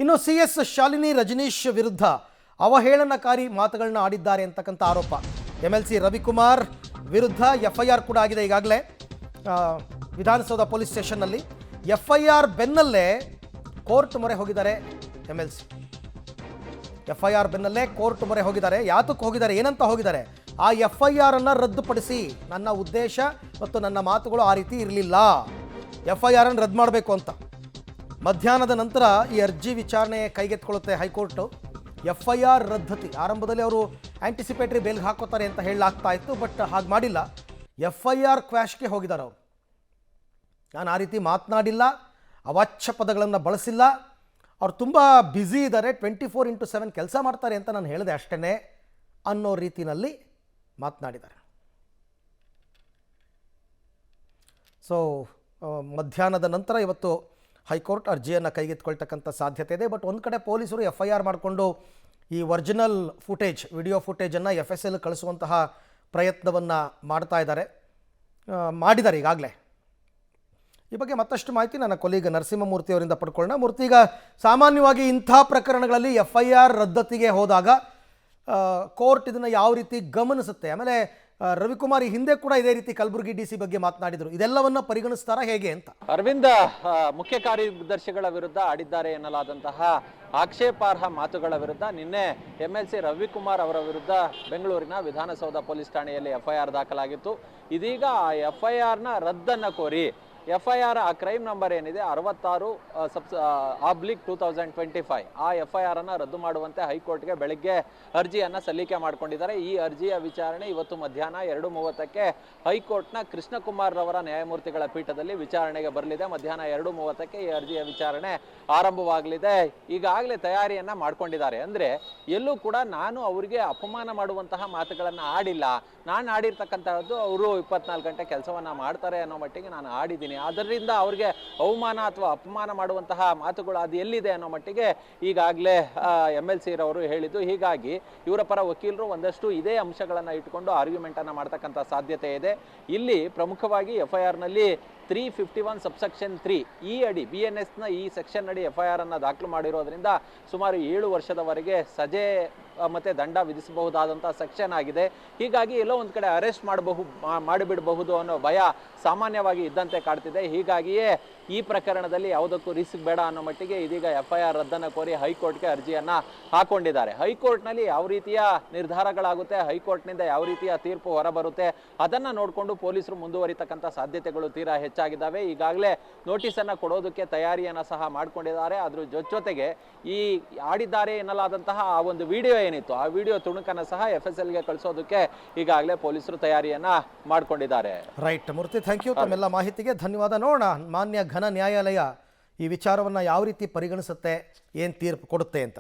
ಇನ್ನು CS ಶಾಲಿನಿ ರಜನೀಶ್ ವಿರುದ್ಧ ಅವಹೇಳನಕಾರಿ ಮಾತುಗಳನ್ನ ಆಡಿದ್ದಾರೆ ಅಂತಕ್ಕಂಥ ಆರೋಪ. MLC ರವಿಕುಮಾರ್ ವಿರುದ್ಧ FIR ಕೂಡ ಆಗಿದೆ ಈಗಾಗಲೇ ವಿಧಾನಸೌಧ ಪೊಲೀಸ್ ಸ್ಟೇಷನ್ನಲ್ಲಿ. FIR ಬೆನ್ನಲ್ಲೇ ಕೋರ್ಟ್ ಮೊರೆ ಹೋಗಿದ್ದಾರೆ MLC. FIR ಬೆನ್ನಲ್ಲೇ ಕೋರ್ಟ್ ಮೊರೆ ಹೋಗಿದ್ದಾರೆ. ಯಾತಕ್ಕೆ ಹೋಗಿದ್ದಾರೆ, ಏನಂತ ಹೋಗಿದ್ದಾರೆ? ಆ FIR ಅನ್ನು ರದ್ದುಪಡಿಸಿ, ನನ್ನ ಉದ್ದೇಶ ಮತ್ತು ನನ್ನ ಮಾತುಗಳು ಆ ರೀತಿ ಇರಲಿಲ್ಲ, FIR ಅನ್ನು ರದ್ದು ಮಾಡಬೇಕು ಅಂತ. ಮಧ್ಯಾಹ್ನದ ನಂತರ ಈ ಅರ್ಜಿ ವಿಚಾರಣೆ ಕೈಗೆತ್ತಿಕೊಳ್ಳುತ್ತೆ ಹೈಕೋರ್ಟು. FIR ರದ್ದತಿ. ಆರಂಭದಲ್ಲಿ ಅವರು ಆಂಟಿಸಿಪೇಟರಿ ಬೇಲ್ಗೆ ಹಾಕೋತಾರೆ ಅಂತ ಹೇಳಲಾಗ್ತಾ ಇತ್ತು, ಬಟ್ ಹಾಗೆ ಮಾಡಿಲ್ಲ. FIR ಕ್ವ್ಯಾಶ್ಗೆ ಹೋಗಿದ್ದಾರೆ ಅವರು. ನಾನು ಆ ರೀತಿ ಮಾತನಾಡಿಲ್ಲ, ಅವಾಚ್ಯ ಪದಗಳನ್ನು ಬಳಸಿಲ್ಲ, ಅವ್ರು ತುಂಬ ಬ್ಯುಸಿ ಇದ್ದಾರೆ, 24x7 ಕೆಲಸ ಮಾಡ್ತಾರೆ ಅಂತ ನಾನು ಹೇಳಿದೆ ಅಷ್ಟೇ ಅನ್ನೋ ರೀತಿಯಲ್ಲಿ ಮಾತನಾಡಿದ್ದಾರೆ. ಸೊ ಮಧ್ಯಾಹ್ನದ ನಂತರ ಇವತ್ತು ಹೈಕೋರ್ಟ್ ಅರ್ಜಿಯನ್ನು ಕೈಗೆತ್ತಿಕೊಳ್ತಕ್ಕಂಥ ಸಾಧ್ಯತೆ ಇದೆ. ಬಟ್ ಒಂದು ಕಡೆ ಪೊಲೀಸರು FIR ಮಾಡಿಕೊಂಡು ಈ ಒರಿಜಿನಲ್ ಫುಟೇಜ್, ವಿಡಿಯೋ ಫುಟೇಜನ್ನು FSL ಕಳಿಸುವಂತಹ ಪ್ರಯತ್ನವನ್ನು ಮಾಡಿದ್ದಾರೆ ಈಗಾಗಲೇ. ಈ ಬಗ್ಗೆ ಮತ್ತಷ್ಟು ಮಾಹಿತಿ ನನ್ನ ಕೊಲೀಗ ನರಸಿಂಹಮೂರ್ತಿ ಅವರಿಂದ ಪಡ್ಕೊಳ್ಳೋಣ. ಮೂರ್ತಿ, ಈಗ ಸಾಮಾನ್ಯವಾಗಿ ಇಂಥ ಪ್ರಕರಣಗಳಲ್ಲಿ FIR ರದ್ದತಿಗೆ ಹೋದಾಗ ಕೋರ್ಟ್ ಇದನ್ನು ಯಾವ ರೀತಿ ಗಮನಿಸುತ್ತೆ? ಆಮೇಲೆ ರವಿಕುಮಾರ್ ಈ ಹಿಂದೆ ಕೂಡ ಇದೇ ರೀತಿ ಕಲಬುರಗಿ DC ಬಗ್ಗೆ ಮಾತನಾಡಿದರು. ಇದೆಲ್ಲವನ್ನ ಪರಿಗಣಿಸ್ತಾರಾ ಹೇಗೆ ಅಂತ? ಅರವಿಂದ ಮುಖ್ಯ ಕಾರ್ಯದರ್ಶಿಗಳ ವಿರುದ್ಧ ಆಡಿದ್ದಾರೆ ಎನ್ನಲಾದಂತಹ ಆಕ್ಷೇಪಾರ್ಹ ಮಾತುಗಳ ವಿರುದ್ಧ ನಿನ್ನೆ MLC ರವಿಕುಮಾರ್ ಅವರ ವಿರುದ್ಧ ಬೆಂಗಳೂರಿನ ವಿಧಾನಸೌಧ ಪೊಲೀಸ್ ಠಾಣೆಯಲ್ಲಿ FIR ದಾಖಲಾಗಿತ್ತು. ಇದೀಗ ಆ FIRನ ರದ್ದನ್ನು ಕೋರಿ FIR ಆ ಕ್ರೈಮ್ ನಂಬರ್ ಏನಿದೆ 66/2025 ಆ FIR ಅನ್ನು ರದ್ದು ಮಾಡುವಂತೆ ಹೈಕೋರ್ಟ್ಗೆ ಬೆಳಗ್ಗೆ ಅರ್ಜಿಯನ್ನು ಸಲ್ಲಿಕೆ ಮಾಡಿಕೊಂಡಿದ್ದಾರೆ. ಈ ಅರ್ಜಿಯ ವಿಚಾರಣೆ ಇವತ್ತು ಮಧ್ಯಾಹ್ನ 2:30ಕ್ಕೆ ಹೈಕೋರ್ಟ್ನ ಕೃಷ್ಣಕುಮಾರ್ ರವರ ನ್ಯಾಯಮೂರ್ತಿಗಳ ಪೀಠದಲ್ಲಿ ವಿಚಾರಣೆಗೆ ಬರಲಿದೆ. ಮಧ್ಯಾಹ್ನ 2:30ಕ್ಕೆ ಈ ಅರ್ಜಿಯ ವಿಚಾರಣೆ ಆರಂಭವಾಗಲಿದೆ. ಈಗಾಗಲೇ ತಯಾರಿಯನ್ನ ಮಾಡ್ಕೊಂಡಿದ್ದಾರೆ. ಅಂದ್ರೆ ಎಲ್ಲೂ ಕೂಡ ನಾನು ಅವರಿಗೆ ಅಪಮಾನ ಮಾಡುವಂತಹ ಮಾತುಗಳನ್ನು ಆಡಿಲ್ಲ, ನಾನು ಆಡಿರ್ತಕ್ಕಂಥದ್ದು ಅವರು 24 ಗಂಟೆ ಕೆಲಸವನ್ನ ಮಾಡ್ತಾರೆ ಅನ್ನೋ ಮಟ್ಟಿಗೆ ನಾನು ಆಡಿದ್ದೀನಿ. ಅದರಿಂದ ಅವ್ರಿಗೆ ಅವಮಾನ ಅಥವಾ ಅಪಮಾನ ಮಾಡುವಂತಹ ಮಾತುಗಳು ಅದು ಎಲ್ಲಿದೆ ಅನ್ನೋ ಮಟ್ಟಿಗೆ ಈಗಾಗಲೇ MLC ರವರು ಹೇಳಿದ್ದು. ಹೀಗಾಗಿ ಇವರ ಪರ ವಕೀಲರು ಒಂದಷ್ಟು ಇದೇ ಅಂಶಗಳನ್ನು ಇಟ್ಕೊಂಡು ಆರ್ಗ್ಯುಮೆಂಟ್ ಅನ್ನ ಮಾಡ್ತಕ್ಕಂಥ ಸಾಧ್ಯತೆ ಇದೆ. ಇಲ್ಲಿ ಪ್ರಮುಖವಾಗಿ FIR ನಲ್ಲಿ 351 ಸಬ್ಸೆಕ್ಷನ್ 3 ಈ ಅಡಿ BNS ನ ಈ ಸೆಕ್ಷನ್ ಅಡಿ FIR ಅನ್ನ ದಾಖಲು ಮಾಡಿರೋದ್ರಿಂದ ಸುಮಾರು 7 ವರ್ಷದವರೆಗೆ ಸಜೆ ಮತ್ತೆ ದಂಡ ವಿಧಿಸಬಹುದಾದಂತಹ ಸೆಕ್ಷನ್ ಆಗಿದೆ. ಹೀಗಾಗಿ ಎಲ್ಲೋ ಒಂದು ಕಡೆ ಅರೆಸ್ಟ್ ಮಾಡಿಬಿಡಬಹುದು ಅನ್ನೋ ಭಯ ಸಾಮಾನ್ಯವಾಗಿ ಇದ್ದಂತೆ ಕಾಡ್ತಿದೆ. ಹೀಗಾಗಿಯೇ ಈ ಪ್ರಕರಣದಲ್ಲಿ ಯಾವುದಕ್ಕೂ ರಿಸ್ಕ್ ಬೇಡ ಅನ್ನೋ ಮಟ್ಟಿಗೆ ಇದೀಗ FIR ರದ್ದನ್ನು ಕೋರಿ ಹೈಕೋರ್ಟ್ಗೆ ಅರ್ಜಿಯನ್ನ ಹಾಕೊಂಡಿದ್ದಾರೆ. ಹೈಕೋರ್ಟ್ನಲ್ಲಿ ಯಾವ ರೀತಿಯ ನಿರ್ಧಾರಗಳಾಗುತ್ತೆ, ಹೈಕೋರ್ಟ್ನಿಂದ ಯಾವ ರೀತಿಯ ತೀರ್ಪು ಹೊರಬರುತ್ತೆ ಅದನ್ನ ನೋಡಿಕೊಂಡು ಪೊಲೀಸರು ಮುಂದುವರಿತಕ್ಕಂಥ ಸಾಧ್ಯತೆಗಳು ತೀರಾ ಹೆಚ್ಚಾಗಿದ್ದಾವೆ. ಈಗಾಗಲೇ ನೋಟಿಸ್ ಅನ್ನ ಕೊಡೋದಕ್ಕೆ ತಯಾರಿಯನ್ನ ಸಹ ಮಾಡ್ಕೊಂಡಿದ್ದಾರೆ. ಅದ್ರ ಜೊತೆಗೆ ಈ ಆಡಿದ್ದಾರೆ ಎನ್ನಲಾದಂತಹ ಆ ಒಂದು ವಿಡಿಯೋ ಏನಿತ್ತು ಆ ವಿಡಿಯೋ ತುಣುಕನ್ನ ಸಹ FSLಗೆ ಕಳಿಸೋದಕ್ಕೆ ಈಗಾಗಲೇ ಪೊಲೀಸರು ತಯಾರಿಯನ್ನ ಮಾಡ್ಕೊಂಡಿದ್ದಾರೆ. ರೈಟ್ ಮೂರ್ತಿ, ಥ್ಯಾಂಕ್ ಯು ತಮ್ಮೆಲ್ಲ ಮಾಹಿತಿಗೆ ಧನ್ಯವಾದ. ನೋಡೋಣ ಮಾನ್ಯ ಘನ ನ್ಯಾಯಾಲಯ ಈ ವಿಚಾರವನ್ನು ಯಾವ ರೀತಿ ಪರಿಗಣಿಸುತ್ತೆ, ಏನು ತೀರ್ಪು ಕೊಡುತ್ತೆ ಅಂತ.